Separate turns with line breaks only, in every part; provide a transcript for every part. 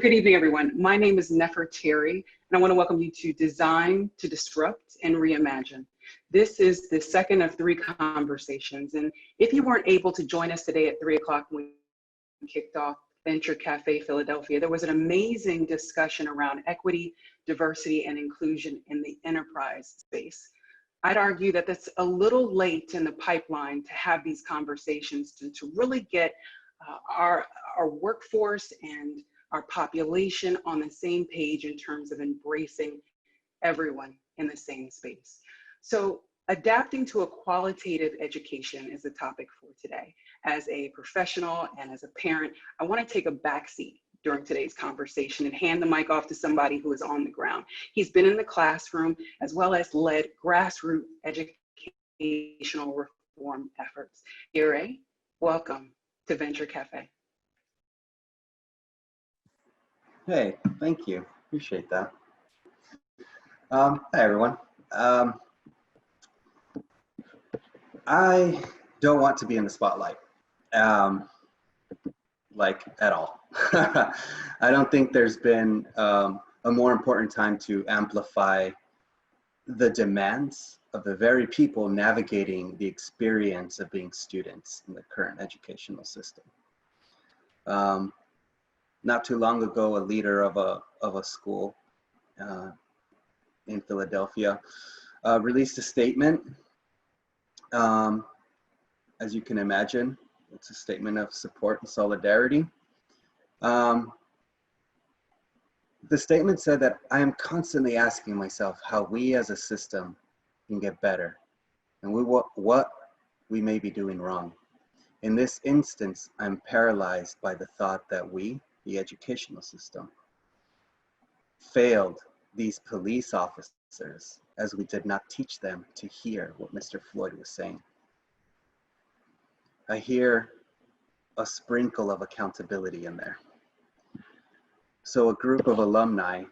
Good evening, everyone. My name is Neferteri, and I want to welcome you to Design to Disrupt and Reimagine. This is the second of 3 conversations, and if you weren't able to join us today at 3 o'clock when we kicked off Venture Café Philadelphia, there was an amazing discussion around equity, diversity, and inclusion in the enterprise space. I'd argue that that's a little late in the pipeline to have these conversations to really get our workforce and our population on the same page in terms of embracing everyone in the same space. So adapting to a qualitative education is the topic for today. As a professional and as a parent, I want to take a backseat during today's conversation and hand the mic off to somebody who is on the ground. He's been in the classroom as well as led grassroots educational reform efforts. Aguirre, welcome to Venture Café.
Hey, thank you. Appreciate that. Hi, everyone. I don't want to be in the spotlight, like at all. I don't think there's been a more important time to amplify the demands of the very people navigating the experience of being students in the current educational system. Not too long ago, a leader of a school in Philadelphia released a statement. As you can imagine, it's a statement of support and solidarity. The statement said that I am constantly asking myself how we as a system can get better and what we may be doing wrong. In this instance, I'm paralyzed by the thought that we, the educational system, failed these police officers as we did not teach them to hear what Mr. Floyd was saying. I hear a sprinkle of accountability in there. So a group of alumni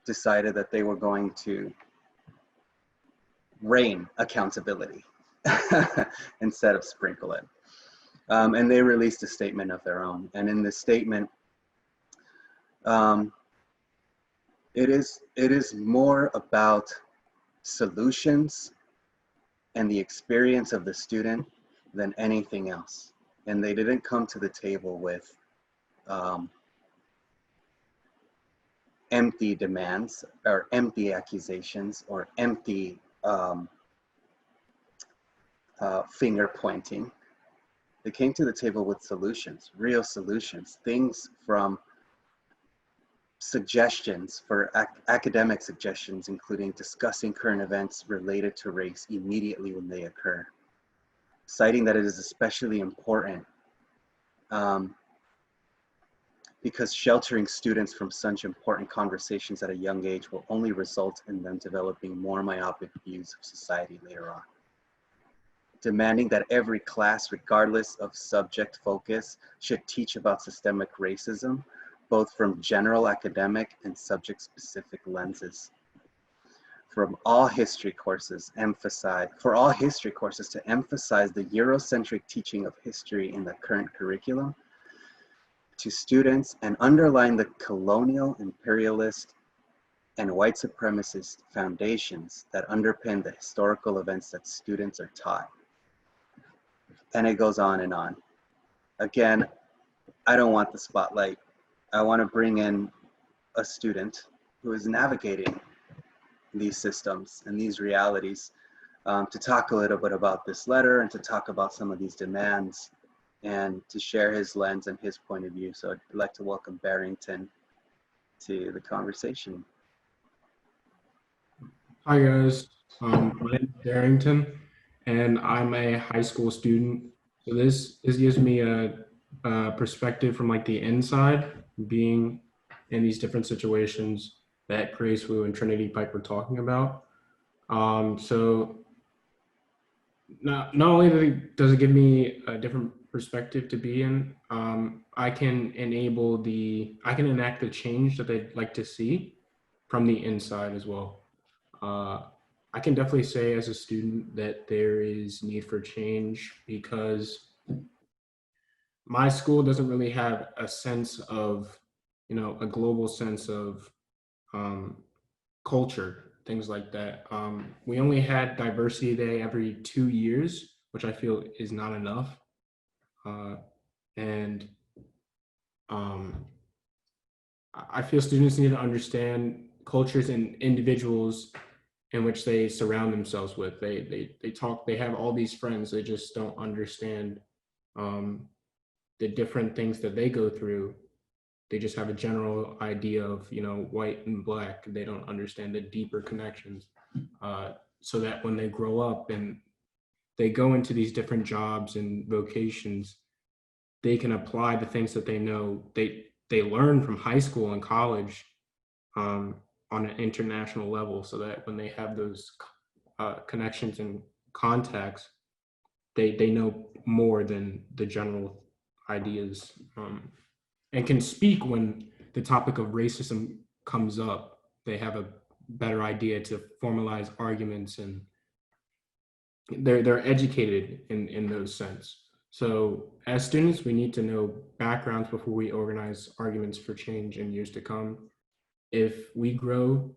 decided that they were going to rain accountability instead of sprinkle it. And they released a statement of their own. And in this statement, it is more about solutions and the experience of the student than anything else. And they didn't come to the table with empty demands or empty accusations or empty finger pointing. They came to the table with solutions, real solutions, things from suggestions for academic suggestions, including discussing current events related to race immediately when they occur, citing that it is especially important because sheltering students from such important conversations at a young age will only result in them developing more myopic views of society later on. Demanding that every class, regardless of subject focus, should teach about systemic racism, both from general academic and subject-specific lenses. For all history courses to emphasize the Eurocentric teaching of history in the current curriculum to students and underline the colonial, imperialist, and white supremacist foundations that underpin the historical events that students are taught. And it goes on and on. Again, I don't want the spotlight. I want to bring in a student who is navigating these systems and these realities to talk a little bit about this letter and to talk about some of these demands and to share his lens and his point of view. So I'd like to welcome Barrington to the conversation.
Hi guys, my name is Barrington and I'm a high school student. So this gives me a perspective from like the inside, being in these different situations that Grace Wu and Trinity Pike were talking about. So not only does it give me a different perspective to be in, I can enact the change that I'd like to see from the inside as well. I can definitely say as a student that there is need for change because my school doesn't really have a sense of a global sense of culture, things like that. We only had Diversity Day every 2 years, which I feel is not enough. And I feel students need to understand cultures and individuals in which they surround themselves with. They talk, they have all these friends, they just don't understand the different things that they go through. They just have a general idea of, white and black. They don't understand the deeper connections. So that when they grow up and they go into these different jobs and vocations, they can apply the things that they know they learn from high school and college on an international level, so that when they have those connections and contacts, they know more than the general ideas, and can speak when the topic of racism comes up. They have a better idea to formalize arguments, and they're educated in those sense. So as students, we need to know backgrounds before we organize arguments for change in years to come. If we grow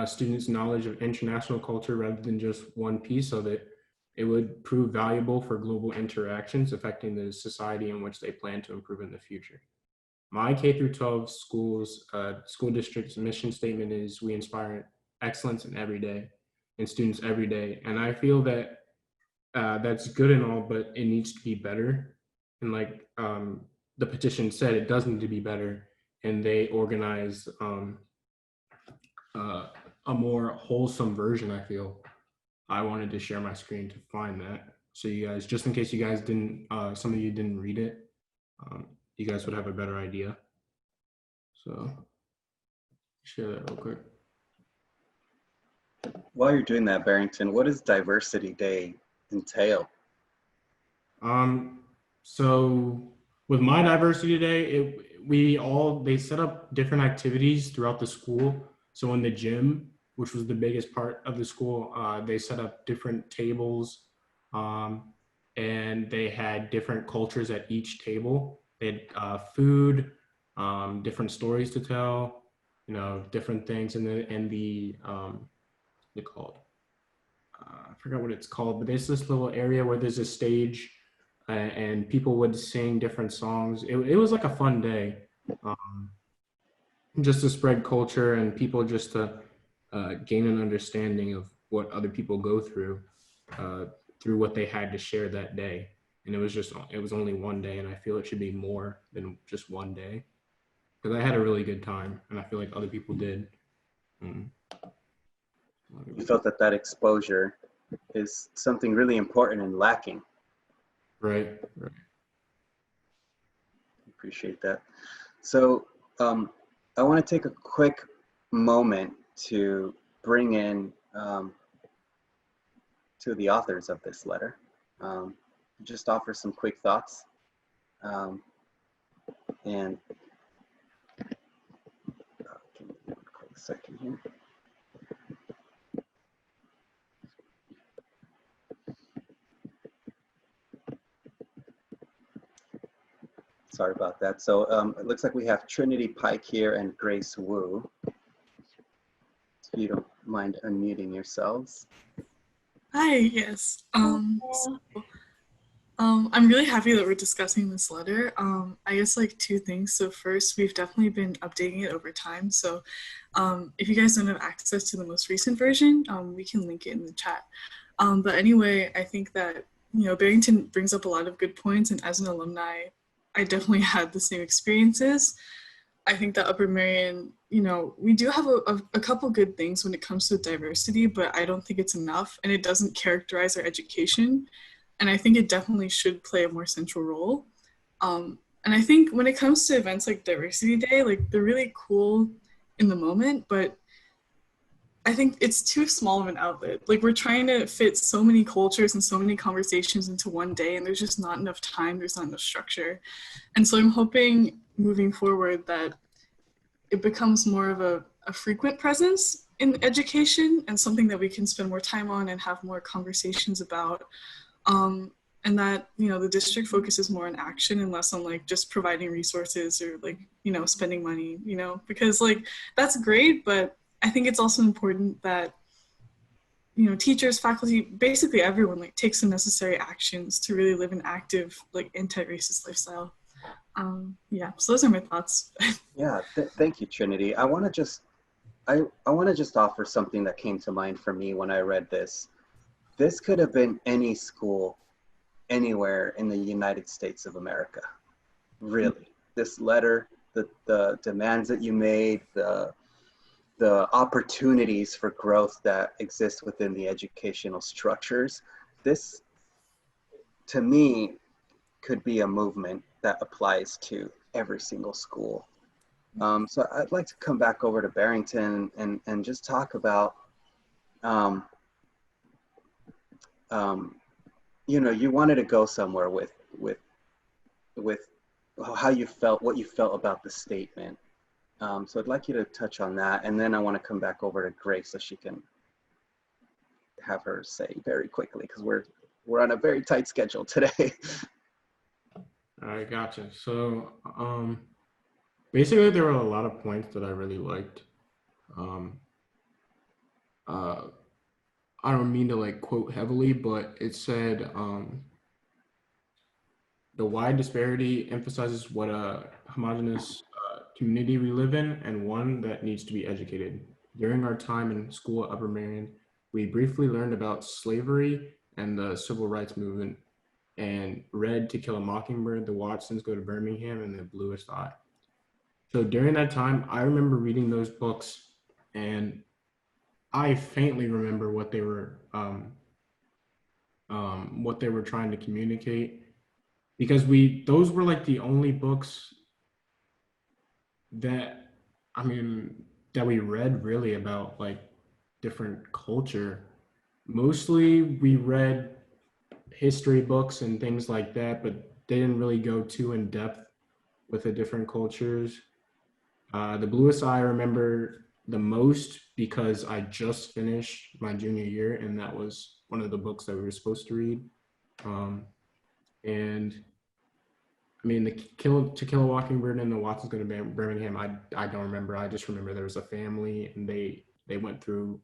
students' knowledge of international culture rather than just one piece of it, it would prove valuable for global interactions affecting the society in which they plan to improve in the future. My K through 12 school district's mission statement is, we inspire excellence in every day, in students every day. And I feel that that's good and all, but it needs to be better. And like the petition said, it does need to be better. And they organize a more wholesome version, I feel. I wanted to share my screen to find that. So you guys, just in case you guys didn't, some of you didn't read it, you guys would have a better idea. So share that real quick.
While you're doing that, Barrington, what does Diversity Day entail?
So with my Diversity Day, they set up different activities throughout the school. So in the gym, which was the biggest part of the school, they set up different tables, and they had different cultures at each table. They had food, different stories to tell, different things. And the they called, I forgot what it's called, but there's this little area where there's a stage, and people would sing different songs. It was like a fun day, just to spread culture and people just to gain an understanding of what other people go through what they had to share that day. And it was only one day, and I feel it should be more than just one day, because I had a really good time, and I feel like other people did.
You felt that exposure is something really important and lacking.
Right.
Appreciate that. So I want to take a quick moment to bring in two of the authors of this letter. Just offer some quick thoughts. And give me a second here. Sorry about that. So it looks like we have Trinity Pike here and Grace Wu. If you don't mind unmuting yourselves.
Hi, yes. I'm really happy that we're discussing this letter. I guess like two things. So first, we've definitely been updating it over time. So if you guys don't have access to the most recent version, we can link it in the chat. But anyway, I think that, Barrington brings up a lot of good points, and as an alumni, I definitely had the same experiences. I think that Upper Merion, we do have a couple good things when it comes to diversity, but I don't think it's enough, and it doesn't characterize our education. And I think it definitely should play a more central role. And I think when it comes to events like Diversity Day, like they're really cool in the moment, but I think it's too small of an outlet. Like we're trying to fit so many cultures and so many conversations into one day, and there's just not enough time, there's not enough structure. And so I'm hoping moving forward that it becomes more of a frequent presence in education and something that we can spend more time on and have more conversations about. and that, you know, the district focuses more on action and less on like just providing resources or like, you know, spending money, you know, because like that's great, but I think it's also important that, you know, teachers, faculty, basically everyone like takes the necessary actions to really live an active, like anti-racist lifestyle. Yeah, so those are my thoughts.
Yeah, thank you, Trinity. I want to just offer something that came to mind for me when I read this. This could have been any school anywhere in the United States of America, really. This letter, the demands that you made, the opportunities for growth that exist within the educational structures, this, to me, could be a movement that applies to every single school. So I'd like to come back over to Barrington and just talk about, you know, you wanted to go somewhere with how you felt, what you felt about the statement. So I'd like you to touch on that, and then I want to come back over to Grace so she can have her say very quickly, because we're on a very tight schedule today.
All right, gotcha. So basically there were a lot of points that I really liked. I don't mean to like quote heavily, but it said the wide disparity emphasizes what a homogeneous community we live in, and one that needs to be educated. During our time in school at Upper Merion, we briefly learned about slavery and the civil rights movement, and read To Kill a Mockingbird, The Watsons Go to Birmingham, and The Bluest Eye. So during that time, I remember reading those books, and I faintly remember what they were trying to communicate, because those were like the only books that we read really about like different culture. Mostly we read history books and things like that, but they didn't really go too in depth with the different cultures. The Bluest Eye I remember the most because I just finished my junior year, and that was one of the books that we were supposed to read. And I mean, To Kill a Mockingbird and The Watsons Go to Birmingham, I don't remember. I just remember there was a family and they went through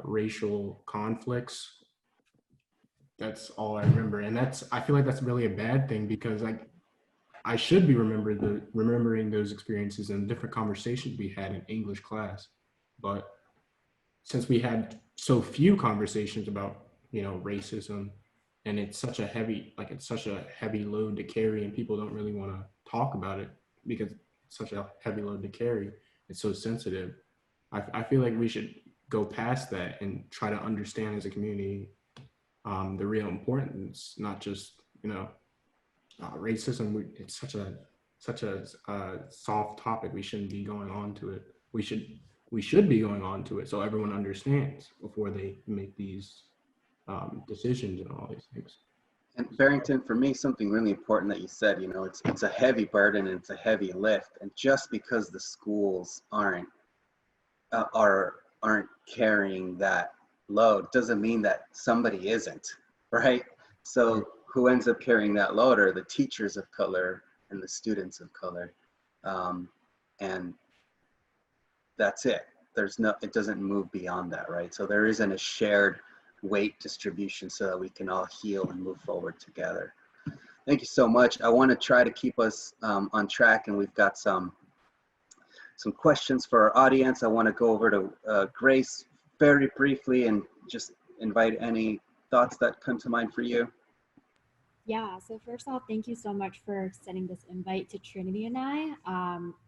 racial conflicts. That's all I remember. And I feel like that's really a bad thing, because I should be remembering those experiences and different conversations we had in English class. But since we had so few conversations about, you know, racism, and it's such a heavy load to carry, and people don't really want to talk about it because it's such a heavy load to carry. It's so sensitive. I feel like we should go past that and try to understand as a community the real importance, not just, you know, racism. It's such a soft topic. We shouldn't be going on to it. We should be going on to it so everyone understands before they make these decisions and all these things.
And Barrington, for me, something really important that you said, you know, it's a heavy burden and it's a heavy lift. And just because the schools aren't carrying that load doesn't mean that somebody isn't, right? So who ends up carrying that load are the teachers of color and the students of color. And that's it. It doesn't move beyond that, right? So there isn't a shared weight distribution so that we can all heal and move forward together. Thank you so much. I want to try to keep us on track, and we've got some questions for our audience. I want to go over to Grace very briefly and just invite any thoughts that come to mind for you.
Yeah, so first off, thank you so much for sending this invite to Trinity and I.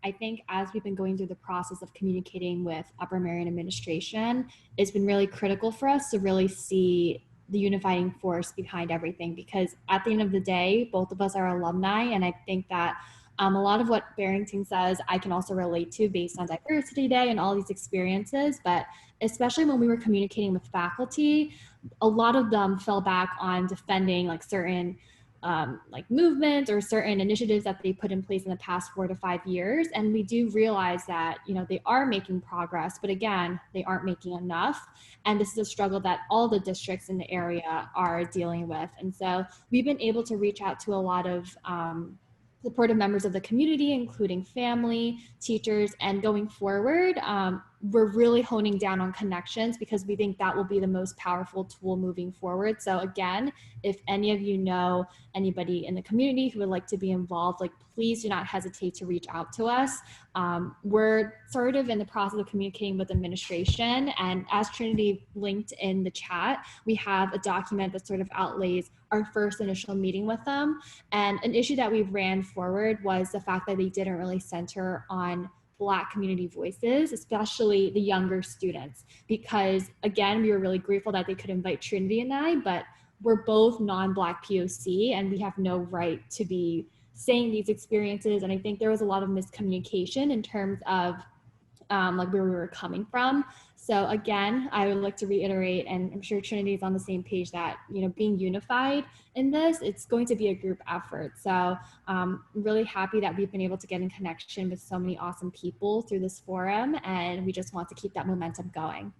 I think as we've been going through the process of communicating with Upper Merion administration, it's been really critical for us to really see the unifying force behind everything, because at the end of the day, both of us are alumni, and I think that a lot of what Barrington says I can also relate to based on Diversity Day and all these experiences, but especially when we were communicating with faculty, a lot of them fell back on defending like certain like movements or certain initiatives that they put in place in the past 4 to 5 years. And we do realize that, you know, they are making progress, but again, they aren't making enough. And this is a struggle that all the districts in the area are dealing with. And so we've been able to reach out to a lot of supportive members of the community, including family, teachers, and going forward, we're really honing down on connections because we think that will be the most powerful tool moving forward. So again, if any of you know anybody in the community who would like to be involved, like please do not hesitate to reach out to us. We're sort of in the process of communicating with administration, and as Trinity linked in the chat, we have a document that sort of outlays our first initial meeting with them. And an issue that we ran forward was the fact that they didn't really center on Black community voices, especially the younger students, because again, we were really grateful that they could invite Trinity and I, but we're both non-Black POC and we have no right to be saying these experiences. And I think there was a lot of miscommunication in terms of like where we were coming from. So again, I would like to reiterate, and I'm sure Trinity is on the same page, that, you know, being unified in this, it's going to be a group effort. So I'm really happy that we've been able to get in connection with so many awesome people through this forum, and we just want to keep that momentum going.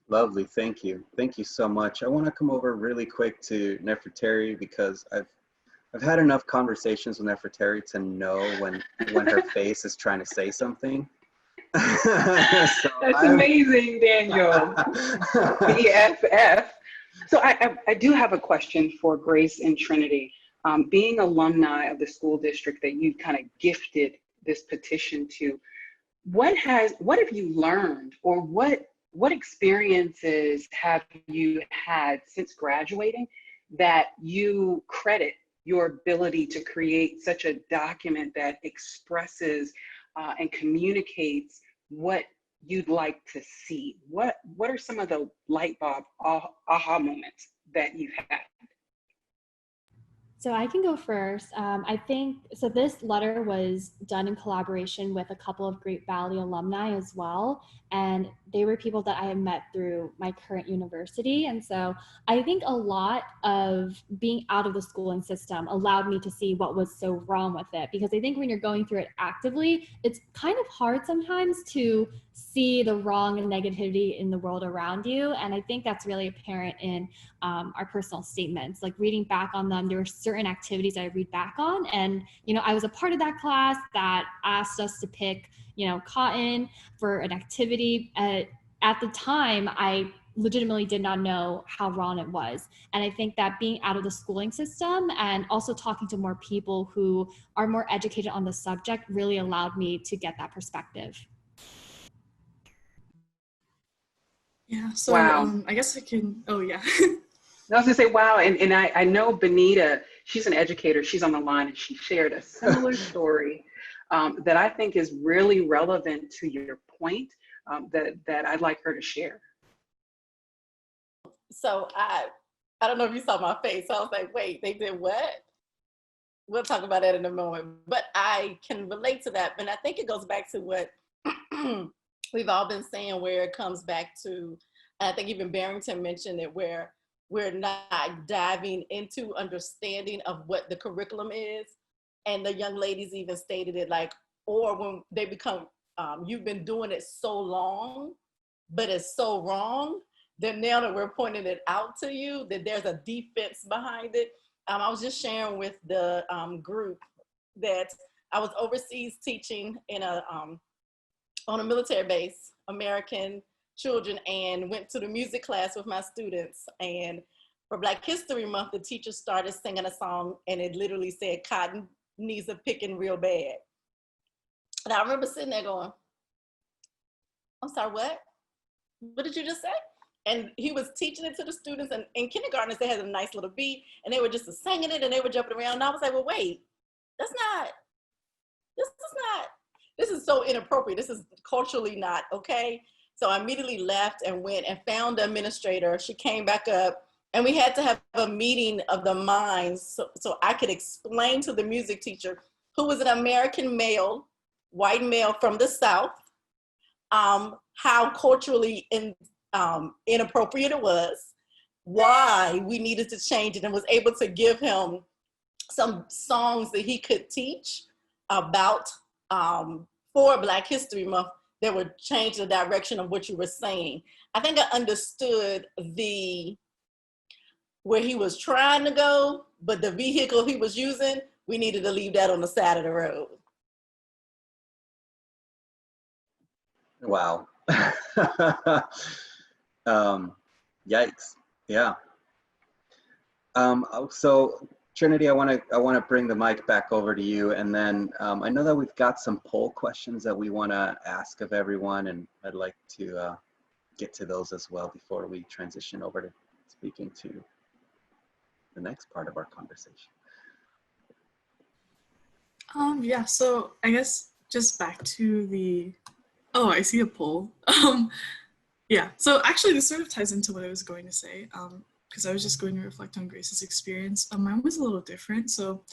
Lovely, thank you. Thank you so much. I want to come over really quick to Neferteri because I've had enough conversations with Neferteri to know when her face is trying to say something.
That's amazing, Daniel. BFF. So I do have a question for Grace and Trinity. Being alumni of the school district that you kind of gifted this petition to, what have you learned, or what experiences have you had since graduating that you credit your ability to create such a document that expresses and communicates what you'd like to see? What are some of the light bulb aha moments that you've had?
So I can go first. I think, so this letter was done in collaboration with a couple of Great Valley alumni as well. And they were people that I had met through my current university. And so I think a lot of being out of the schooling system allowed me to see what was so wrong with it. Because I think when you're going through it actively, it's kind of hard sometimes to see the wrong and negativity in the world around you. And I think that's really apparent in our personal statements. Like reading back on them, there were certain activities I read back on. And, you know, I was a part of that class that asked us to pick, you know, cotton for an activity. At the time, I legitimately did not know how wrong it was. And I think that being out of the schooling system and also talking to more people who are more educated on the subject really allowed me to get that perspective.
Yeah, so
wow.
I guess I can, oh yeah.
I was gonna say, wow, and I know Benita, she's an educator, she's on the line, and she shared a similar story that I think is really relevant to your point that I'd like her to share.
So I don't know if you saw my face, so I was like, wait, they did what? We'll talk about that in a moment, but I can relate to that. And I think it goes back to what we've all been saying, where it comes back to, and I think even Barrington mentioned it, where we're not diving into understanding of what the curriculum is. And the young ladies even stated it, like, or when they become, you've been doing it so long, but it's so wrong, then now that we're pointing it out to you, that there's a defense behind it. I was just sharing with the group that I was overseas teaching in on a military base, American children, and went to the music class with my students. And for Black History Month, the teacher started singing a song, and it literally said, "Cotton needs a picking real bad." And I remember sitting there going, I'm sorry, what? What did you just say? And he was teaching it to the students, and in kindergartners, they had a nice little beat, and they were just singing it, and they were jumping around. And I was like, well, wait, this is so inappropriate. This is culturally not okay. So I immediately left and went and found the administrator. She came back up, and we had to have a meeting of the minds so I could explain to the music teacher, who was an American male, white male from the South, how culturally inappropriate it was, why we needed to change it and was able to give him some songs that he could teach about for Black History Month that would change the direction of what you were saying. I think I understood where he was trying to go, but the vehicle he was using, we needed to leave that on the side of the road.
Wow. Yikes. Yeah. So Trinity, I want to bring the mic back over to you, and then I know that we've got some poll questions that we want to ask of everyone, and I'd like to get to those as well before we transition over to speaking to the next part of our conversation.
Yeah, so I guess just back to the, oh, I see a poll. Yeah, so actually this sort of ties into what I was going to say, because I was just going to reflect on Grace's experience. Mine was a little different. So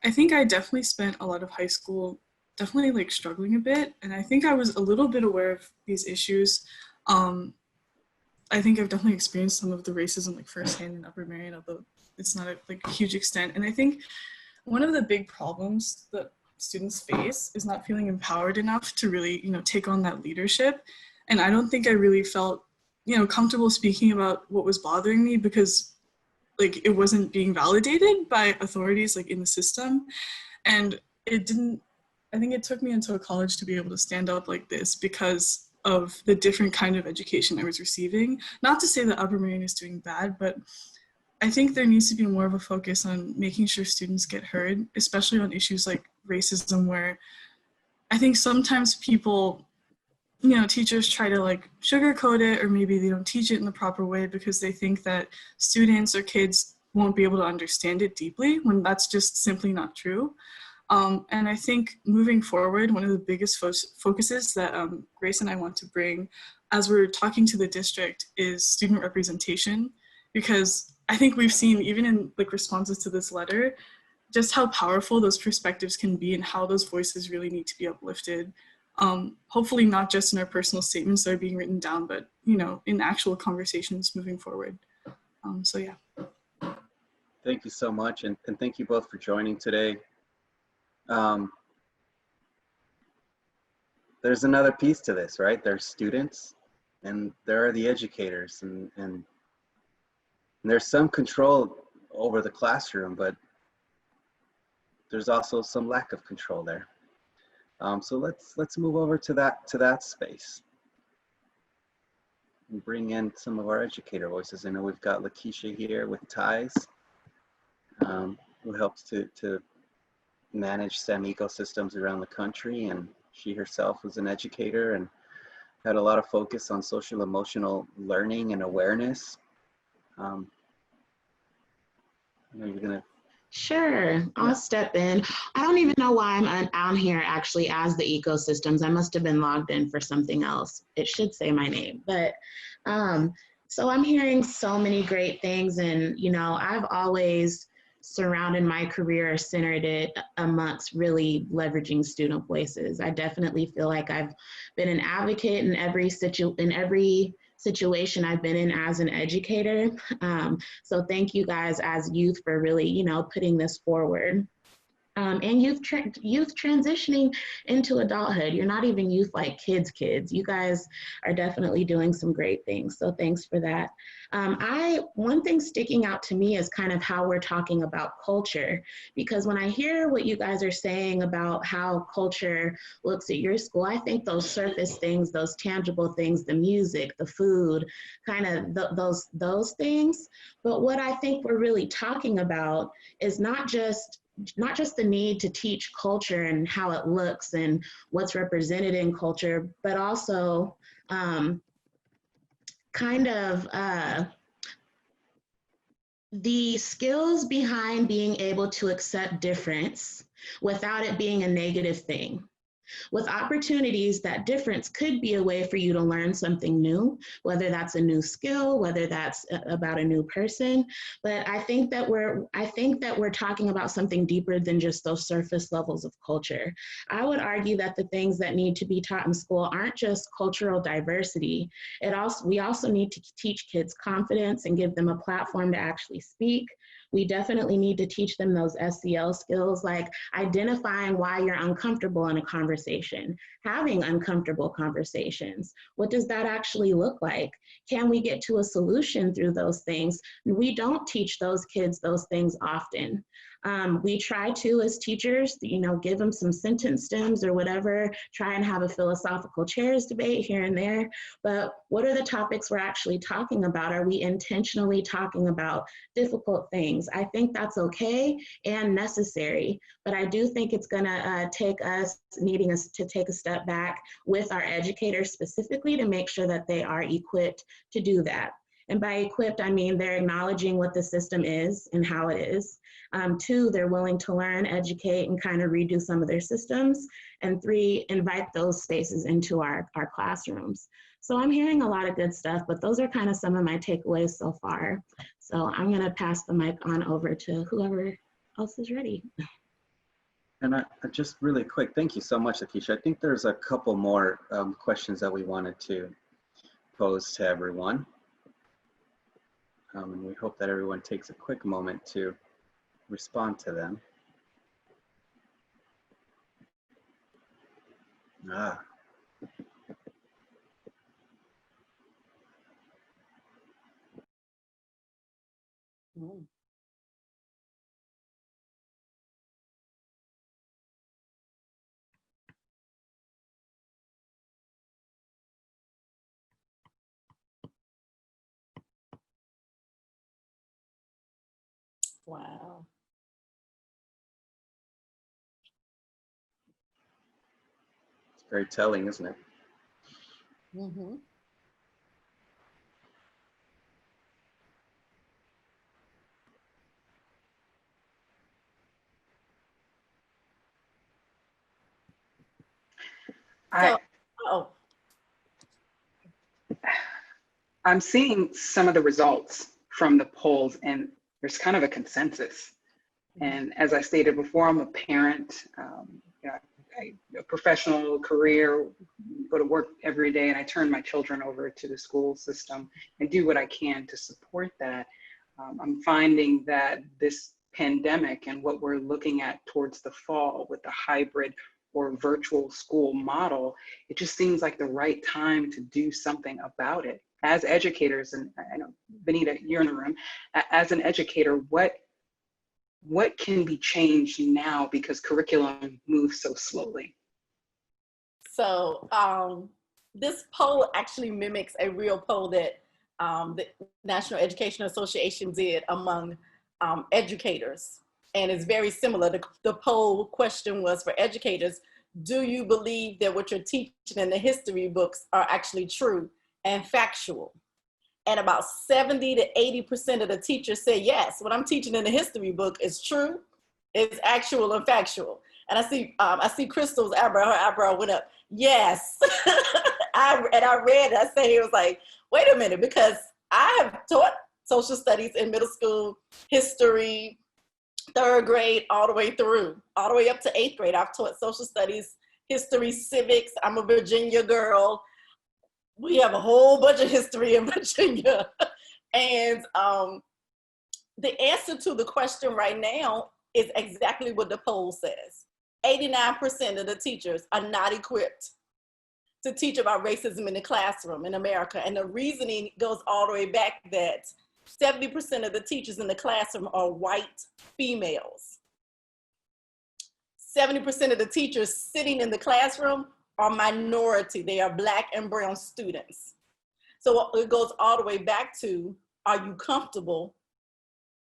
I think I definitely spent a lot of high school definitely like struggling a bit. And I think I was a little bit aware of these issues. I think I've definitely experienced some of the racism like firsthand in Upper Marion, although it's not a huge extent. And I think one of the big problems that students face is not feeling empowered enough to really, take on that leadership. And I don't think I really felt, comfortable speaking about what was bothering me because like it wasn't being validated by authorities like in the system. And I think it took me until college to be able to stand up like this because of the different kind of education I was receiving. Not to say that Upper Marion is doing bad, but I think there needs to be more of a focus on making sure students get heard, especially on issues like racism, where I think sometimes people, teachers try to like sugarcoat it, or maybe they don't teach it in the proper way because they think that students or kids won't be able to understand it deeply, when that's just simply not true. And I think moving forward, one of the biggest focuses that Grace and I want to bring as we're talking to the district is student representation, because I think we've seen, even in like responses to this letter, just how powerful those perspectives can be and how those voices really need to be uplifted. Hopefully not just in our personal statements that are being written down, but in actual conversations moving forward. So yeah.
Thank you so much, and thank you both for joining today. There's another piece to this, right? There's students and there are the educators, and there's some control over the classroom, but there's also some lack of control there. So let's move over to that space and bring in some of our educator voices. I know we've got Lakeisha here with Ties, who helps to manage STEM ecosystems around the country, and she herself was an educator and had a lot of focus on social emotional learning and awareness. I know you're gonna.
Sure, I'll step in. I don't even know why I'm on here actually as the ecosystems. I must have been logged in for something else. It should say my name, but so I'm hearing so many great things, and I've always surrounded my career or centered it amongst really leveraging student voices. I definitely feel like I've been an advocate in every situation I've been in as an educator. So thank you guys as youth for really, putting this forward. And youth transitioning into adulthood. You're not even youth like kids. You guys are definitely doing some great things. So thanks for that. One thing sticking out to me is kind of how we're talking about culture, because when I hear what you guys are saying about how culture looks at your school, I think those surface things, those tangible things, the music, the food, kind of those things. But what I think we're really talking about is not just the need to teach culture and how it looks and what's represented in culture, but also the skills behind being able to accept difference without it being a negative thing. With opportunities, that difference could be a way for you to learn something new, whether that's a new skill, whether that's about a new person. But I think that we're talking about something deeper than just those surface levels of culture. I would argue that the things that need to be taught in school aren't just cultural diversity. We also need to teach kids confidence and give them a platform to actually speak. We definitely need to teach them those SEL skills, like identifying why you're uncomfortable in a conversation, having uncomfortable conversations. What does that actually look like? Can we get to a solution through those things? We don't teach those kids those things often. We try to, as teachers, give them some sentence stems or whatever, try and have a philosophical chairs debate here and there. But what are the topics we're actually talking about? Are we intentionally talking about difficult things? I think that's okay and necessary, but I do think it's gonna take us needing us to take a step back with our educators specifically to make sure that they are equipped to do that. And by equipped, I mean they're acknowledging what the system is and how it is. 2, they're willing to learn, educate, and kind of redo some of their systems. And 3, invite those spaces into our classrooms. So I'm hearing a lot of good stuff, but those are kind of some of my takeaways so far. So I'm gonna pass the mic on over to whoever else is ready.
And I just really quick, thank you so much, Lakeisha. I think there's a couple more questions that we wanted to pose to everyone. And we hope that everyone takes a quick moment to respond to them.
Wow.
It's very telling, isn't it?
Mm-hmm.
I'm seeing some of the results from the polls, and there's kind of a consensus. And as I stated before, I'm a parent, a professional career, go to work every day, and I turn my children over to the school system and do what I can to support that. I'm finding that this pandemic and what we're looking at towards the fall with the hybrid or virtual school model, it just seems like the right time to do something about it. As educators, and I know, Benita, you're in the room, as an educator, what can be changed now because curriculum moves so slowly?
So this poll actually mimics a real poll that the National Education Association did among educators. And it's very similar. The poll question was for educators: do you believe that what you're teaching in the history books are actually true and factual? And about 70 to 80% of the teachers say, yes, what I'm teaching in the history book is true, it's actual and factual. And I see Krystal's eyebrow, her eyebrow went up. Yes. I read it, I say, it was like, wait a minute, because I have taught social studies in middle school, history, 3rd grade, all the way up to 8th grade. I've taught social studies, history, civics. I'm a Virginia girl. We have a whole bunch of history in Virginia. And the answer to the question right now is exactly what the poll says. 89% of the teachers are not equipped to teach about racism in the classroom in America. And the reasoning goes all the way back that 70% of the teachers in the classroom are white females. 70% of the teachers sitting in the classroom are minority. They are Black and brown students. So it goes all the way back to, are you comfortable?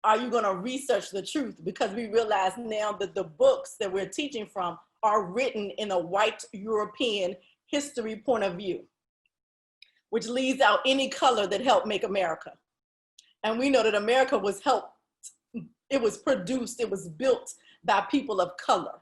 Are you gonna research the truth? Because we realize now that the books that we're teaching from are written in a white European history point of view, which leaves out any color that helped make America. And we know that America was helped, it was produced, it was built by people of color.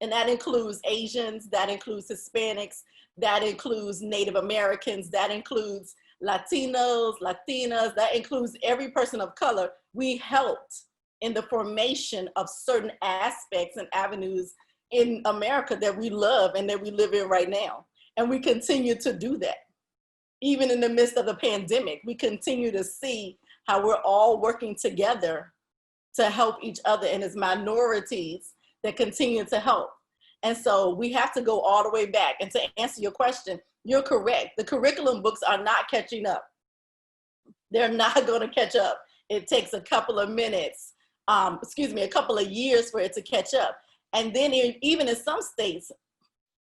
And that includes Asians, that includes Hispanics, that includes Native Americans, that includes Latinos, Latinas, that includes every person of color. We helped in the formation of certain aspects and avenues in America that we love and that we live in right now. And we continue to do that. Even in the midst of the pandemic, we continue to see how we're all working together to help each other, and as minorities that continue to help. And so we have to go all the way back. And to answer your question, you're correct. The curriculum books are not catching up. They're not going to catch up. It takes a couple of minutes, a couple of years for it to catch up. And then even in some states,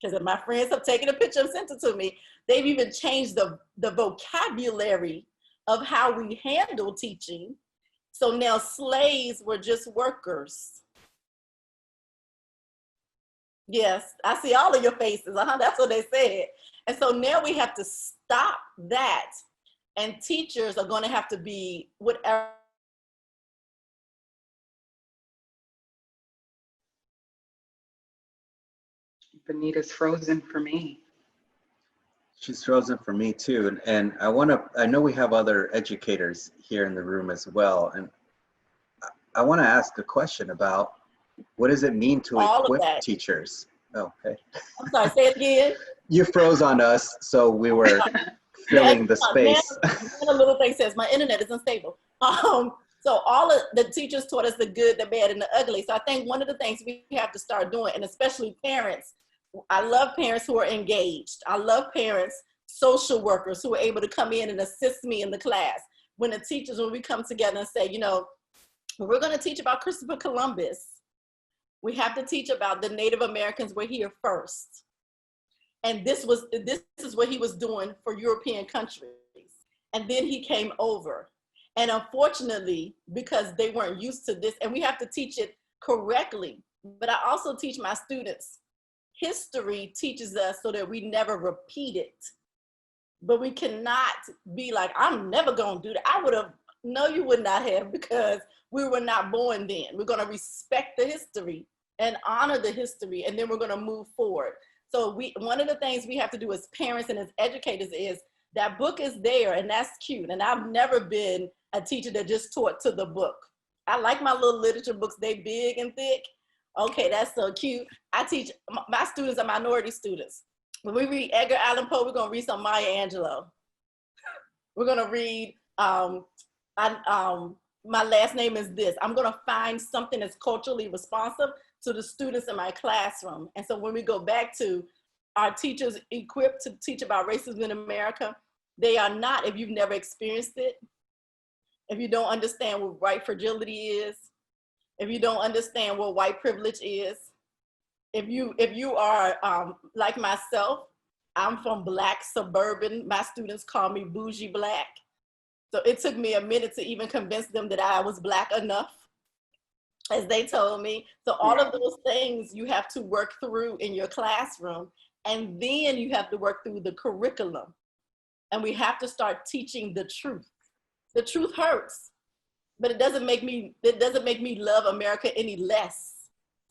because my friends have taken a picture and sent it to me, they've even changed the vocabulary of how we handle teaching. So now slaves were just workers. Yes, I see all of your faces. That's what they said. And so now we have to stop that. And teachers are going to have to be whatever.
Benita's frozen for me.
She's frozen for me too. And I know we have other educators here in the room as well. And I want to ask a question about what does it mean to equip teachers? Oh, okay.
I'm sorry, say it again.
You froze on us, so we were filling the space.
Now a little thing says, my internet is unstable. So all of the teachers taught us the good, the bad, and the ugly. So I think one of the things we have to start doing, and especially parents, I love parents who are engaged. I love parents, social workers who are able to come in and assist me in the class. When the teachers, when we come together and say, you know, we're going to teach about Christopher Columbus. We have to teach about the Native Americans were here first. And this is what he was doing for European countries. And then he came over. And unfortunately, because they weren't used to this, and we have to teach it correctly. But I also teach my students, history teaches us so that we never repeat it. But we cannot be like, I'm never going to do that. No, you would not have, because we were not born then. We're going to respect the history and honor the history, and then we're going to move forward. So one of the things we have to do as parents and as educators is, that book is there, and that's cute. And I've never been a teacher that just taught to the book. I like my little literature books. They big and thick. Okay, that's so cute. I teach, my students are minority students. When we read Edgar Allan Poe, we're going to read some Maya Angelou. We're going to read, my last name is this. I'm going to find something that's culturally responsive to the students in my classroom. And so when we go back to our teachers equipped to teach about racism in America, they are not, if you've never experienced it, if you don't understand what white fragility is, if you don't understand what white privilege is, if you are like myself, I'm from Black suburban, my students call me bougie Black. So it took me a minute to even convince them that I was Black enough, as they told me. So all of those things you have to work through in your classroom, and then you have to work through the curriculum. And we have to start teaching the truth. The truth hurts, but it doesn't make me love America any less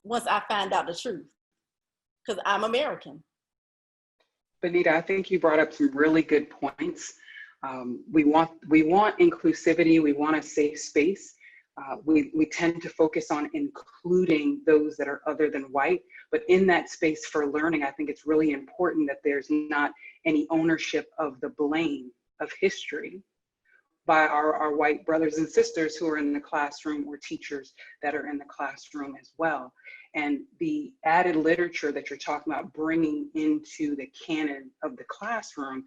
once I find out the truth, because I'm American.
Benita, I think you brought up some really good points. We want inclusivity. We want a safe space. We tend to focus on including those that are other than white, but in that space for learning, I think it's really important that there's not any ownership of the blame of history by our white brothers and sisters who are in the classroom, or teachers that are in the classroom as well. And the added literature that you're talking about bringing into the canon of the classroom,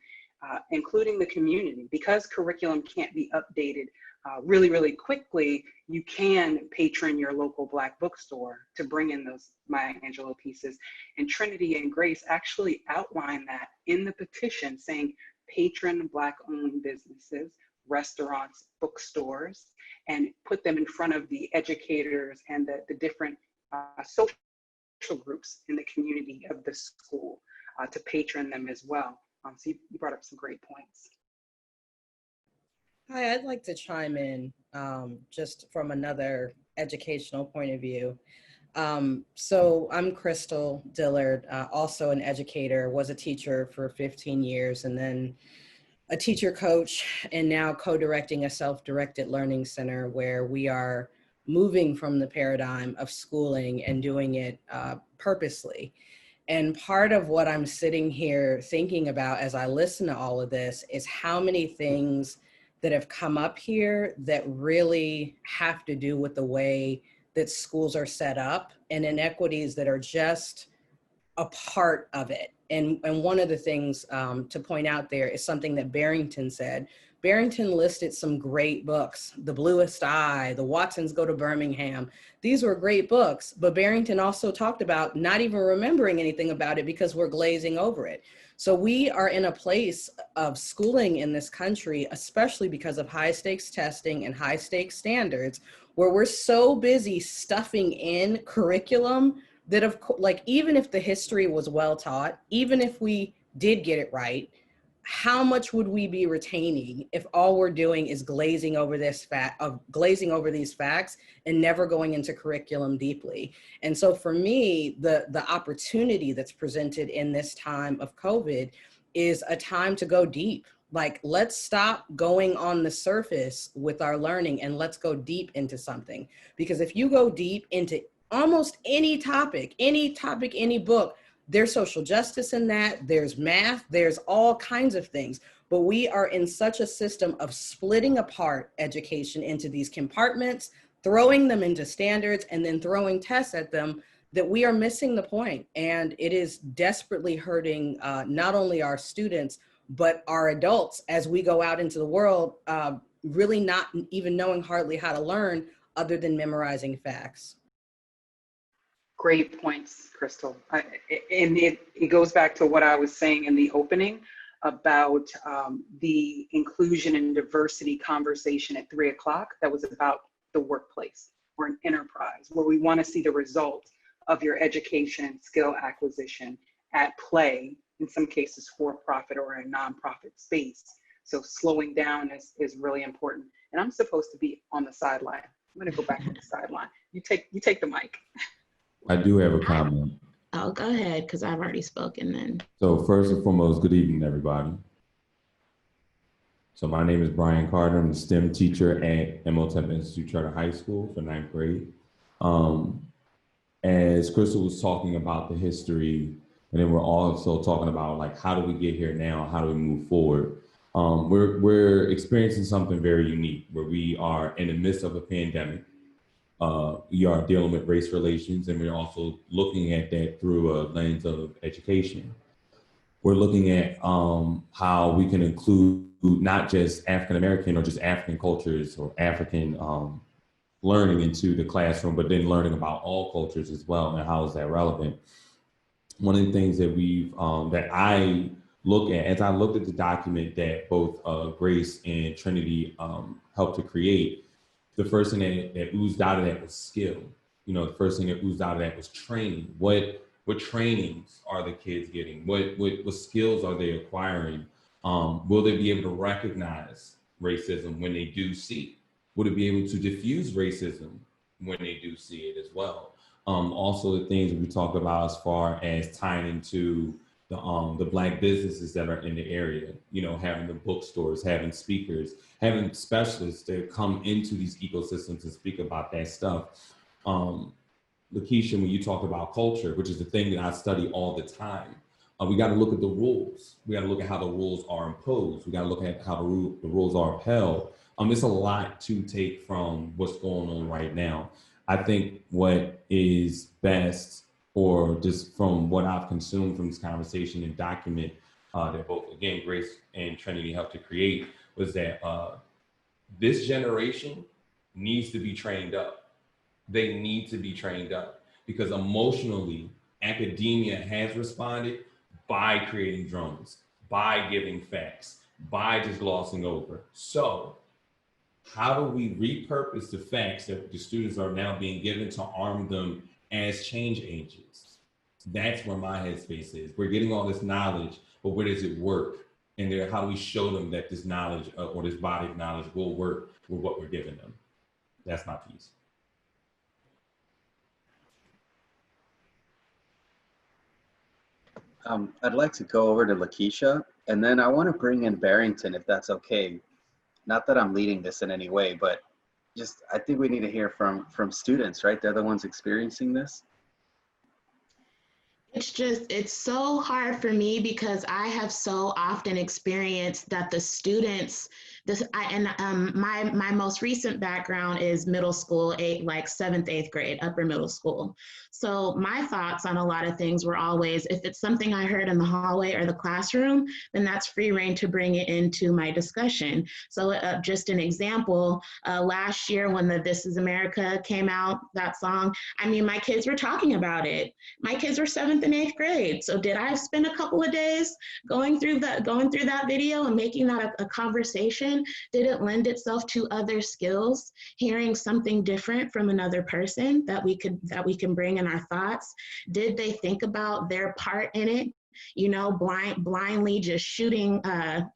including the community, because curriculum can't be updated really, really quickly, you can patron your local Black bookstore to bring in those Maya Angelou pieces. And Trinity and Grace actually outline that in the petition, saying patron Black-owned businesses, restaurants, bookstores, and put them in front of the educators and the different social groups in the community of the school to patron them as well. So you brought up some great points.
Hi, I'd like to chime in just from another educational point of view. So I'm Krystal Dillard, also an educator, was a teacher for 15 years, and then a teacher coach, and now co-directing a self-directed learning center where we are moving from the paradigm of schooling and doing it purposely. And part of what I'm sitting here thinking about as I listen to all of this is how many things that have come up here that really have to do with the way that schools are set up and inequities that are just a part of it. And one of the things to point out there is something that Barrington said. Barrington listed some great books, The Bluest Eye, The Watsons Go to Birmingham. These were great books, but Barrington also talked about not even remembering anything about it because we're glazing over it. So we are in a place of schooling in this country, especially because of high stakes testing and high stakes standards, where we're so busy stuffing in curriculum that like, even if the history was well taught, even if we did get it right, how much would we be retaining if all we're doing is glazing over these facts and never going into curriculum deeply? And so for me, the opportunity that's presented in this time of COVID is a time to go deep. Like, let's stop going on the surface with our learning and let's go deep into something. Because if you go deep into almost any topic, any book, there's social justice in that, there's math, there's all kinds of things. But we are in such a system of splitting apart education into these compartments, throwing them into standards, and then throwing tests at them, that we are missing the point. And it is desperately hurting not only our students, but our adults as we go out into the world, really not even knowing hardly how to learn other than memorizing facts.
Great points, Krystal. And it goes back to what I was saying in the opening about the inclusion and diversity conversation at 3 o'clock that was about the workplace or an enterprise, where we want to see the result of your education, skill acquisition at play, in some cases for profit or a nonprofit space. So slowing down is really important. And I'm supposed to be on the sideline. I'm going to go back to the sideline. You take the mic.
I do have a comment.
Oh, go ahead, because I've already spoken then.
So first and foremost, good evening, everybody. So my name is Bryan Carter. I'm a STEM teacher at Imhotep Institute Charter High School for 9th grade. As Krystal was talking about the history, and then we're also talking about, like, how do we get here now? How do we move forward? We're experiencing something very unique where we are in the midst of a pandemic. We are dealing with race relations, and we're also looking at that through a lens of education. We're looking at how we can include not just African-American or just African cultures or African learning into the classroom, but then learning about all cultures as well, and how is that relevant? One of the things that that I look at, as I looked at the document that both Grace and Trinity helped to create, the first thing that oozed out of that was skill. You know, the first thing that oozed out of that was training. What trainings are the kids getting? What skills are they acquiring? Will they be able to recognize racism when they do see it? Will they be able to diffuse racism when they do see it as well? Also, the things we talk about as far as tying into the Black businesses that are in the area, you know, having the bookstores, having speakers, having specialists that come into these ecosystems and speak about that stuff. Lakeisha, when you talk about culture, which is the thing that I study all the time, we got to look at the rules. We got to look at how the rules are imposed. We got to look at how the rules are upheld. It's a lot to take from what's going on right now. I think what is best, or just from what I've consumed from this conversation and document that both, again, Grace and Trinity helped to create, was that this generation needs to be trained up. They need to be trained up, because emotionally, academia has responded by creating drones, by giving facts, by just glossing over. So how do we repurpose the facts that the students are now being given to arm them as change agents? That's where my headspace is. We're getting all this knowledge, but where does it work? And then how do we show them that this knowledge or this body of knowledge will work with what we're giving them? That's my piece.
I'd like to go over to Lakeisha, and then I want to bring in Barrington, if that's okay. Not that I'm leading this in any way, but just I think we need to hear from students, right? They're the ones experiencing this.
It's so hard for me because I have so often experienced that the students, my most recent background is middle school, like 7th, 8th grade, upper middle school. So my thoughts on a lot of things were always, if it's something I heard in the hallway or the classroom, then that's free reign to bring it into my discussion. So just an example, last year when the This Is America came out, that song, I mean, my kids were talking about it. My kids were 7th and 8th grade. So did I spend a couple of days going through that video and making that a conversation? Did it lend itself to other skills, hearing something different from another person that we can bring in our thoughts? Did they think about their part in it? You know, blindly just shooting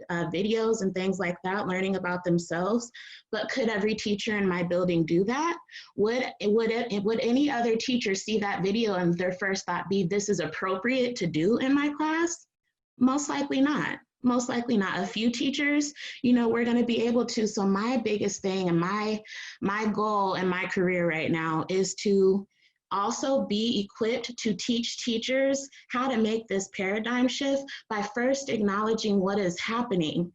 videos and things like that, learning about themselves. But could every teacher in my building do that? Would any other teacher see that video and their first thought be, this is appropriate to do in my class? Most likely not. Most likely not. A few teachers, you know, we're going to be able to. So my biggest thing and my goal in my career right now is to also be equipped to teach teachers how to make this paradigm shift by first acknowledging what is happening.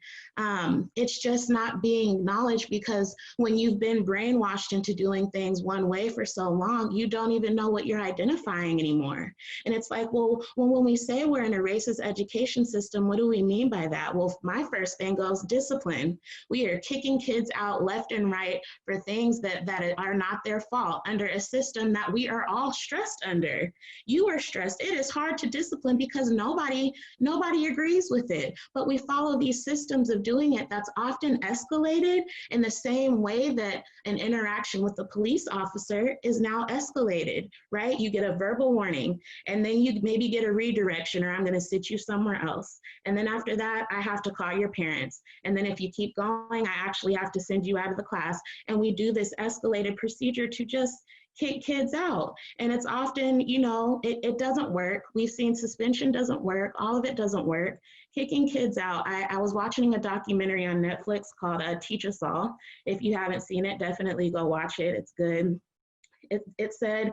It's just not being acknowledged because when you've been brainwashed into doing things one way for so long, you don't even know what you're identifying anymore. And it's like, well, when we say we're in a racist education system, what do we mean by that? Well, my first thing goes discipline. We are kicking kids out left and right for things that are not their fault under a system that we are all stressed under. You are stressed. It is hard to discipline because nobody agrees with it, but we follow these systems of doing it that's often escalated in the same way that an interaction with a police officer is now escalated, right? You get a verbal warning, and then you maybe get a redirection, or I'm going to sit you somewhere else. And then after that, I have to call your parents. And then if you keep going, I actually have to send you out of the class. And we do this escalated procedure to just kick kids out. And it's often, you know, it doesn't work. We've seen suspension doesn't work. All of it doesn't work. Kicking kids out. I was watching a documentary on Netflix called Teach Us All. If you haven't seen it, definitely go watch it. It's good. It said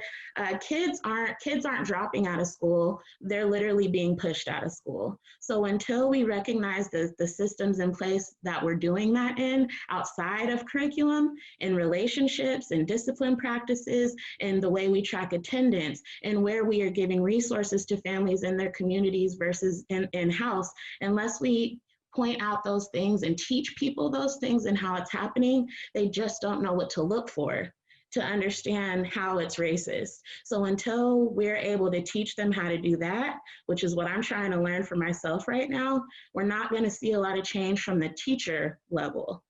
kids aren't dropping out of school. They're literally being pushed out of school. So until we recognize the systems in place that we're doing that in outside of curriculum, in relationships and discipline practices, and the way we track attendance, and where we are giving resources to families in their communities versus in-house, unless we point out those things and teach people those things and how it's happening, they just don't know what to look for to understand how it's racist. So until we're able to teach them how to do that, which is what I'm trying to learn for myself right now, we're not going to see a lot of change from the teacher level.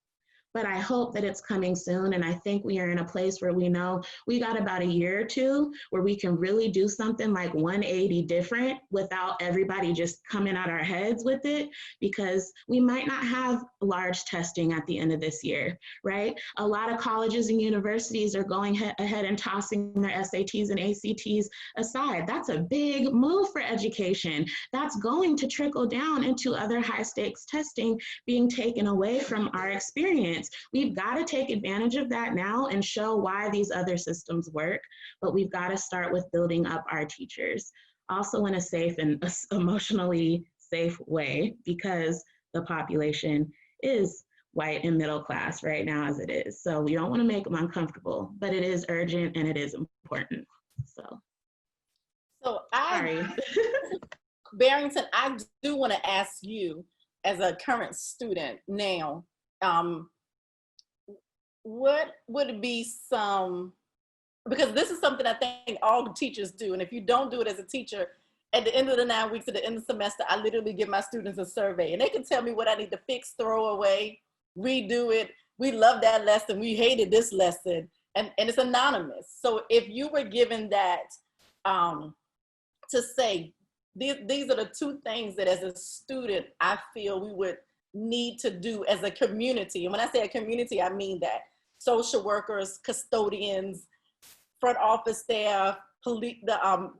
But I hope that it's coming soon. And I think we are in a place where we know we got about a year or two where we can really do something like 180 different without everybody just coming at our heads with it, because we might not have large testing at the end of this year, right? A lot of colleges and universities are going ahead and tossing their SATs and ACTs aside. That's a big move for education. That's going to trickle down into other high stakes testing being taken away from our experience. We've got to take advantage of that now and show why these other systems work, but we've got to start with building up our teachers, also in a safe and emotionally safe way, because the population is white and middle class right now as it is. So we don't want to make them uncomfortable, but it is urgent and it is important. So sorry.
Barrington, I do want to ask you as a current student now, what would be some, because this is something I think all the teachers do, and if you don't do it as a teacher, at the end of the 9 weeks, at the end of the semester, I literally give my students a survey, and they can tell me what I need to fix, throw away, redo it. We love that lesson. We hated this lesson, and it's anonymous. So if you were given that to say, these are the two things that as a student, I feel we would need to do as a community. And when I say a community, I mean that social workers, custodians, front office staff, not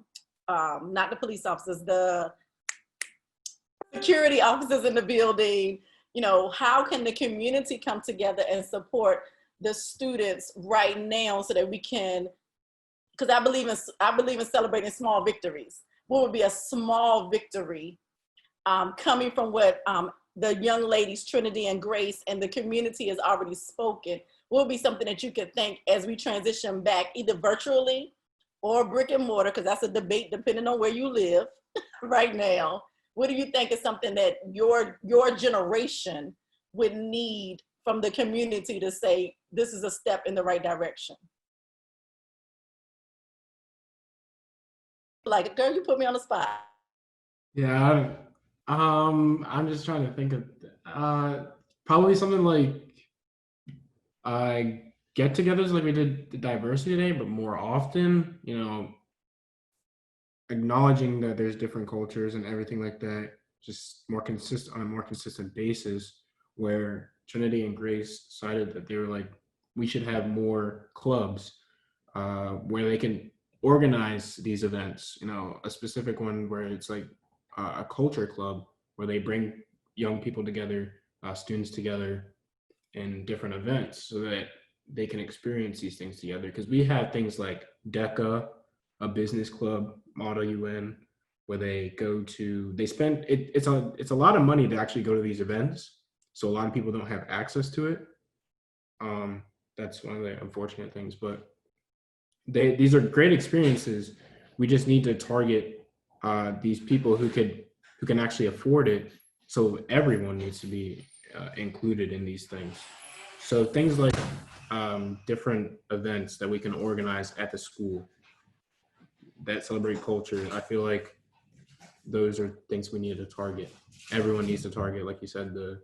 the police officers, the security officers in the building. You know, how can the community come together and support the students right now so that we can, because I believe in celebrating small victories. What would be a small victory coming from what the young ladies, Trinity and Grace, and the community has already spoken? What would be something that you could think as we transition back, either virtually or brick and mortar, because that's a debate depending on where you live right now. What do you think is something that your generation would need from the community to say, this is a step in the right direction? Like, girl, you put me on the spot.
Yeah, I'm just trying to think of probably something like get-togethers like we did the Diversity Day, but more often, you know, acknowledging that there's different cultures and everything like that, just more consistent on a more consistent basis, where Trinity and Grace decided that they were like, we should have more clubs where they can organize these events, you know, a specific one where it's like a culture club where they bring young people together, students together in different events so that they can experience these things together. Because we have things like DECA, a business club, Model UN, where they go to, they spend, it's a lot of money to actually go to these events. So a lot of people don't have access to it. That's one of the unfortunate things, but these are great experiences. We just need to target these people who can actually afford it. So everyone needs to be included in these things. So things like different events that we can organize at the school that celebrate culture. I feel like those are things we need to target. Everyone needs to target, like you said, the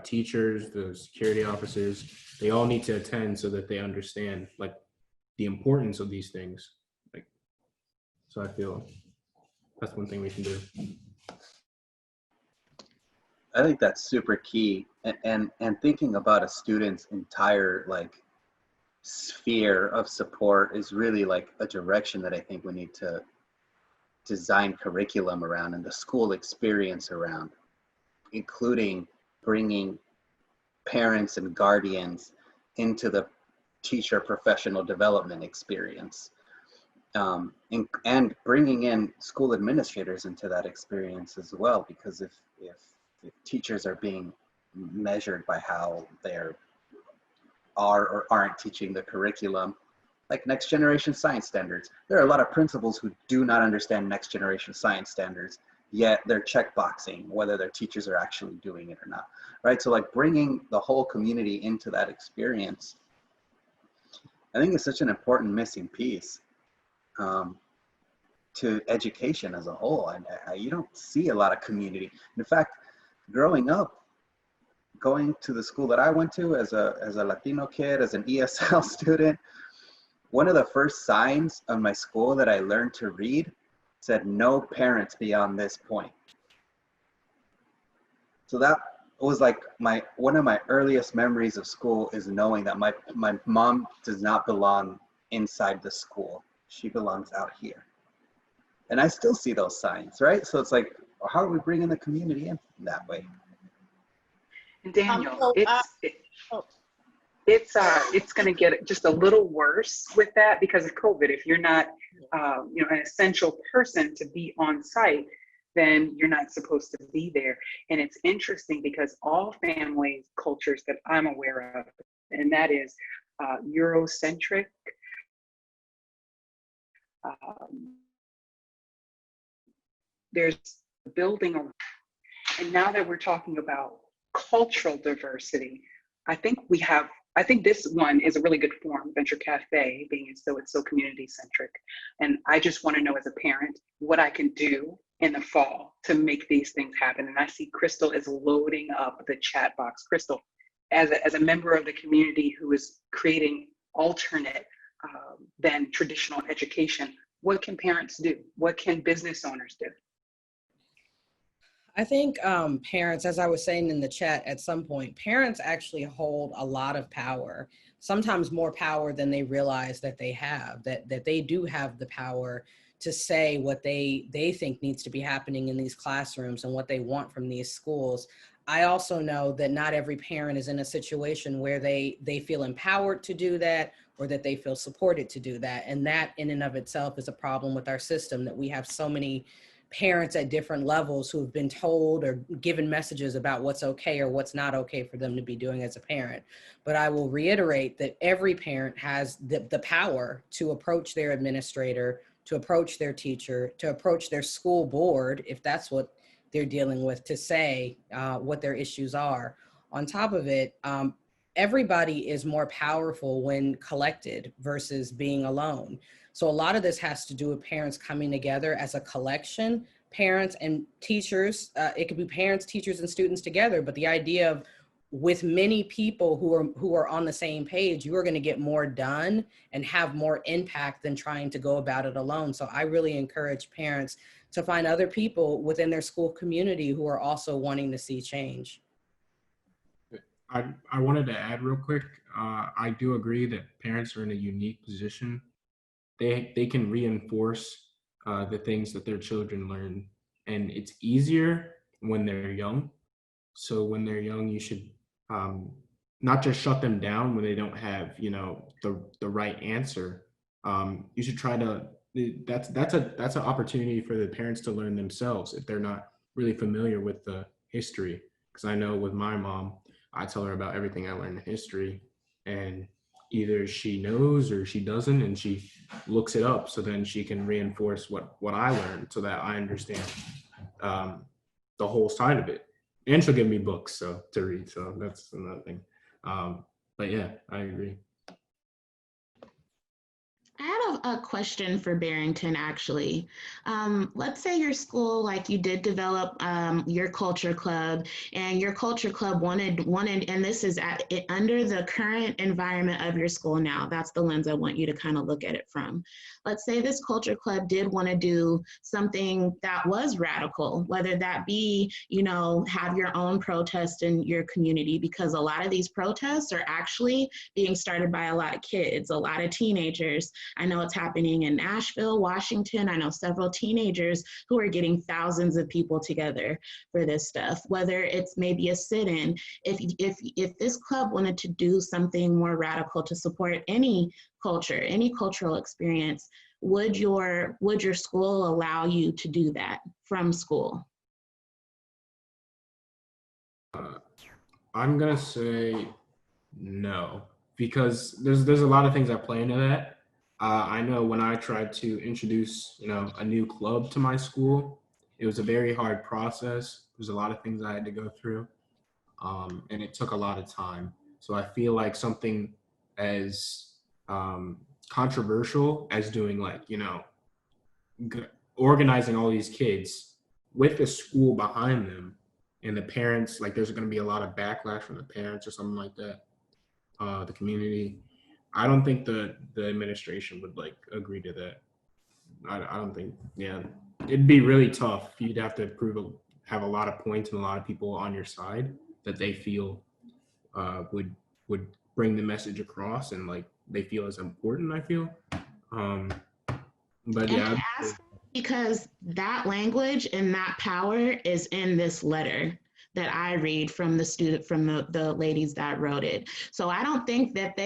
teachers, the security officers, they all need to attend so that they understand like the importance of these things. Like, so I feel that's one thing we can do.
I think that's super key, and thinking about a student's entire like sphere of support is really like a direction that I think we need to design curriculum around and the school experience around, including bringing parents and guardians into the teacher professional development experience, and bringing in school administrators into that experience as well, because if teachers are being measured by how they are or aren't teaching the curriculum, like next generation science standards. There are a lot of principals who do not understand next generation science standards, yet they're checkboxing whether their teachers are actually doing it or not, right? So like bringing the whole community into that experience, I think is such an important missing piece to education as a whole. And you don't see a lot of community. In fact, growing up, going to the school that I went to as a Latino kid, as an ESL student, one of the first signs on my school that I learned to read said no parents beyond this point. So that was like one of my earliest memories of school, is knowing that my mom does not belong inside the school. She belongs out here. And I still see those signs, right? So it's like, how are we bringing the community in that way?
And Daniel, it's going to get just a little worse with that because of COVID. If you're not, you know, an essential person to be on site, then you're not supposed to be there. And it's interesting because all family cultures that I'm aware of, and that is Eurocentric, there's building, and now that we're talking about cultural diversity, I think this one is a really good form, Venture Café, being it's so community centric. And I just want to know as a parent what I can do in the fall to make these things happen. And I see Krystal is loading up the chat box. Krystal, as a member of the community who is creating alternate than traditional education, what can parents do? What can business owners do?
I think parents, as I was saying in the chat at some point, parents actually hold a lot of power, sometimes more power than they realize that they have, that they do have the power to say what they think needs to be happening in these classrooms and what they want from these schools. I also know that not every parent is in a situation where they feel empowered to do that, or that they feel supported to do that. And that in and of itself is a problem with our system, that we have so many parents at different levels who have been told or given messages about what's okay or what's not okay for them to be doing as a parent. But I will reiterate that every parent has the power to approach their administrator, to approach their teacher, to approach their school board, if that's what they're dealing with, to say what their issues are. On top of it, everybody is more powerful when collected versus being alone. So a lot of this has to do with parents coming together as a collection, parents and teachers. It could be parents, teachers, and students together, but the idea of with many people who are on the same page, you are going to get more done and have more impact than trying to go about it alone. So I really encourage parents to find other people within their school community who are also wanting to see change.
I wanted to add real quick, I do agree that parents are in a unique position. They can reinforce the things that their children learn, and it's easier when they're young. So when they're young, you should not just shut them down when they don't have, you know, the right answer. You should try to, that's an opportunity for the parents to learn themselves if they're not really familiar with the history. Because I know with my mom, I tell her about everything I learned in history, and either she knows or she doesn't, and she looks it up so then she can reinforce what I learned so that I understand the whole side of it. And she'll give me books to read, so that's another thing. But yeah, I agree.
I had a question for Barrington, actually. Let's say your school, like you did develop your culture club, and your culture club wanted, and this is under the current environment of your school now. That's the lens I want you to kind of look at it from. Let's say this culture club did want to do something that was radical, whether that be, you know, have your own protest in your community, because a lot of these protests are actually being started by a lot of kids, a lot of teenagers. I know it's happening in Nashville, Washington. I know several teenagers who are getting thousands of people together for this stuff, whether it's maybe a sit-in. If this club wanted to do something more radical to support any culture, any cultural experience, would your school allow you to do that from school?
I'm gonna say no, because there's a lot of things that play into that. I know when I tried to introduce, you know, a new club to my school, it was a very hard process. There's a lot of things I had to go through, and it took a lot of time. So I feel like something as controversial as doing, like, you know, organizing all these kids with the school behind them, and the parents, like, there's going to be a lot of backlash from the parents or something like that, the community. I don't think the administration would, like, agree to that. I don't think, yeah, it'd be really tough. You'd have to have a lot of points and a lot of people on your side that they feel would bring the message across, and, like, they feel as important, I feel. But yeah.
And I ask because that language and that power is in this letter that I read from the ladies that wrote it. So I don't think that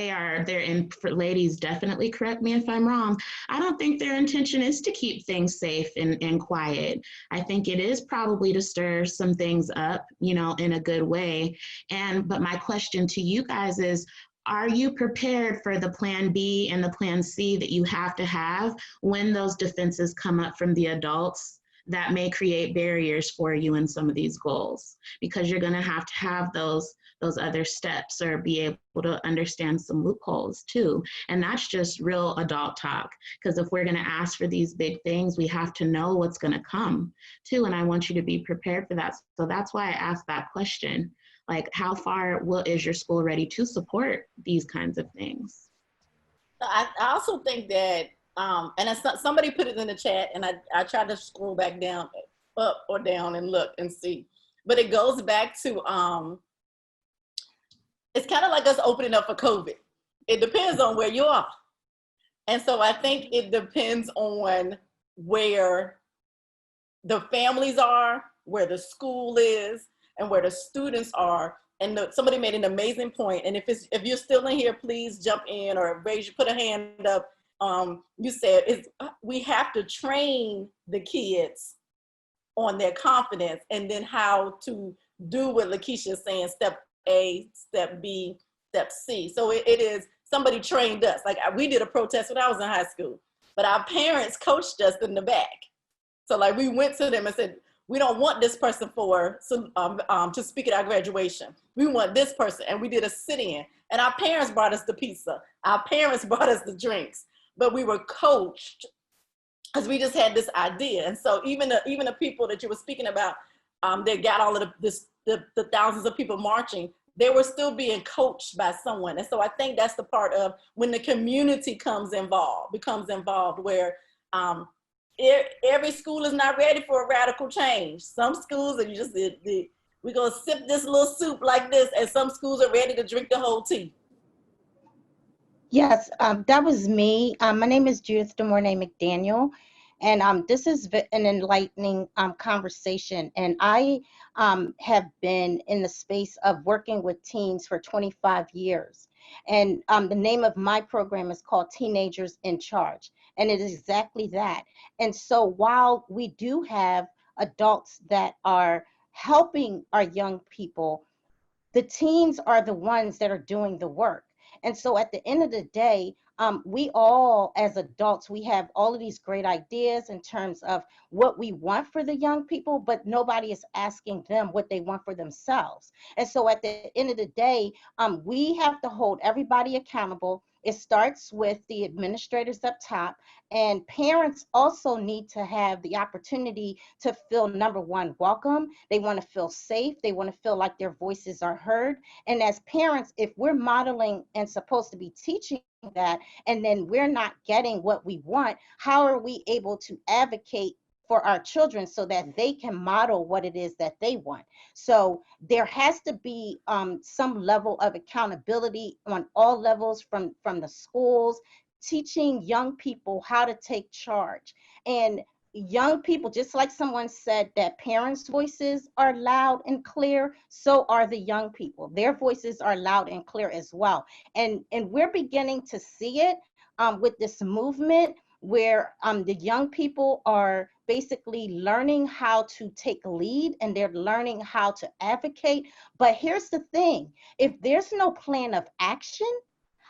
ladies, definitely correct me if I'm wrong. I don't think their intention is to keep things safe and quiet. I think it is probably to stir some things up, you know, in a good way. But my question to you guys is, are you prepared for the plan B and the plan C that you have to have when those defenses come up from the adults that may create barriers for you in some of these goals? Because you're going to have those other steps, or be able to understand some loopholes too. And that's just real adult talk, because if we're going to ask for these big things, we have to know what's going to come too. And I want you to be prepared for that. So that's why I asked that question. Like, how far is your school ready to support these kinds of things?
I also think that, and somebody put it in the chat, and I tried to scroll back down, up or down, and look and see. But it goes back to, it's kind of like us opening up for COVID. It depends on where you are. And so I think it depends on where the families are, where the school is, and where the students are. And somebody made an amazing point. And if you're still in here, please jump in or put a hand up. You said we have to train the kids on their confidence, and then how to do what Lakeisha is saying, step A, step B, step C. So it is, somebody trained us. Like we did a protest when I was in high school, but our parents coached us in the back. So like we went to them and said, we don't want this person to speak at our graduation. We want this person. And we did a sit-in. And our parents brought us the pizza. Our parents brought us the drinks. But we were coached because we just had this idea. And so even the people that you were speaking about, they got all of the thousands of people marching, they were still being coached by someone. And so I think that's the part of when the community becomes involved, where every school is not ready for a radical change. Some schools are just, we're gonna sip this little soup like this, and some schools are ready to drink the whole tea.
Yes, that was me. My name is Judith Dumorney-McDan, and this is an enlightening conversation. And I have been in the space of working with teens for 25 years. And the name of my program is called Teenagers in Charge. And it is exactly that. And so while we do have adults that are helping our young people, the teens are the ones that are doing the work. And so at the end of the day, we all as adults, we have all of these great ideas in terms of what we want for the young people, but nobody is asking them what they want for themselves. And so at the end of the day, we have to hold everybody accountable. It starts with the administrators up top, and parents also need to have the opportunity to feel, number one, welcome. They want to feel safe. They want to feel like their voices are heard. And as parents, if we're modeling and supposed to be teaching that, and then we're not getting what we want, how are we able to advocate for our children so that they can model what it is that they want? So there has to be some level of accountability on all levels, from the schools, teaching young people how to take charge. And young people, just like someone said that parents' voices are loud and clear, so are the young people. Their voices are loud and clear as well. And we're beginning to see it with this movement where the young people are basically learning how to take lead, and they're learning how to advocate. But here's the thing, if there's no plan of action,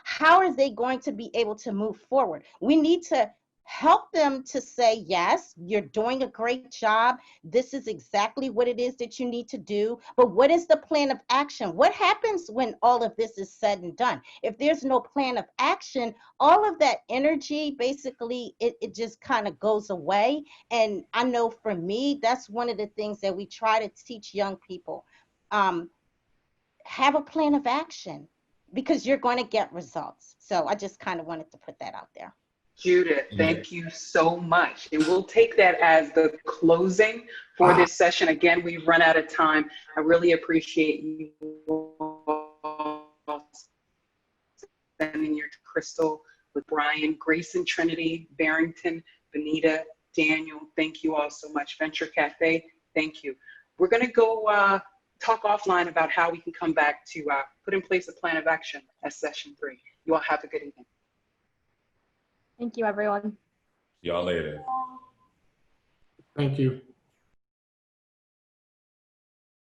how are they going to be able to move forward? We need to help them to say, yes, you're doing a great job. This is exactly what it is that you need to do. But what is the plan of action? What happens when all of this is said and done? If there's no plan of action, all of that energy, basically, it just kind of goes away. And I know for me, that's one of the things that we try to teach young people. Have a plan of action, because you're going to get results. So I just kind of wanted to put that out there.
Judith, thank you so much. And we'll take that as the closing for this session. Again, we've run out of time. I really appreciate you spending your Krystal with Bryan, Grace and Trinity, Barrington, Benita, Daniel. Thank you all so much. Venture Café, thank you. We're going to go talk offline about how we can come back to put in place a plan of action as session 3. You all have a good evening.
Thank you, everyone.
See y'all later.
Thank you.